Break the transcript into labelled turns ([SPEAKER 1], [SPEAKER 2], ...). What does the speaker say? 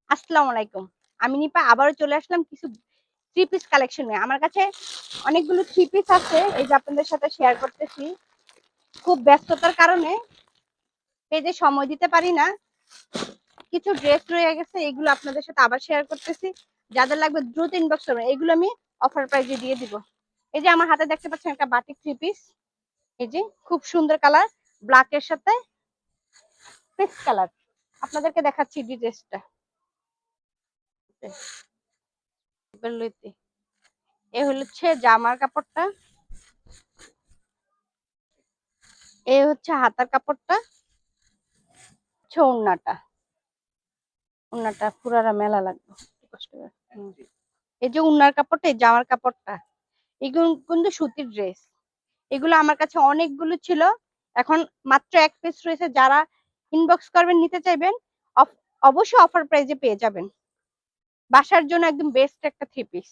[SPEAKER 1] আসসালামু আলাইকুম। আমি নিপা আবারও চলে আসলাম কিছু থ্রি পিস কালেকশন নিয়ে। আমার কাছে অনেকগুলো থ্রি পিস আছে, এই যে আপনাদের সাথে শেয়ার করতেছি। খুব ব্যস্ততার কারণে পেজে সময় দিতে পারি না। কিছু ড্রেস রয়ে গেছে, এগুলো আপনাদের সাথে আবার শেয়ার করতেছি। যাদের লাগবে দ্রুত ইনবক্স করবেন, এগুলো আমি অফার প্রাইজে দিয়ে দিব। এই যে আমার হাতে দেখতে পাচ্ছেন একটা বাটিক থ্রি পিস, এই যে খুব সুন্দর কালার, ব্ল্যাক এর সাথে পেস্ট কালার। আপনাদেরকে দেখাচ্ছি ড্রেসটা। এ হচ্ছে জামার কাপড়টা, এ হচ্ছে হাতার কাপড়টা, হচ্ছে ওড়নাটা। ওড়নাটা পুরাটা মেলা লাগবে, কষ্ট করে। এই যে ওড়নার কাপড়টা, এই জামার কাপড়টা, এগুলো কিন্তু সুতির ড্রেস। এগুলো আমার কাছে অনেকগুলো ছিল, এখন মাত্র এক পিস রয়েছে। যারা ইনবক্স করবেন, নিতে চাইবেন, অবশ্যই অফার প্রাইজে পেয়ে যাবেন। বাসার জন্য একদম বেস্ট একটা থ্রি পিস।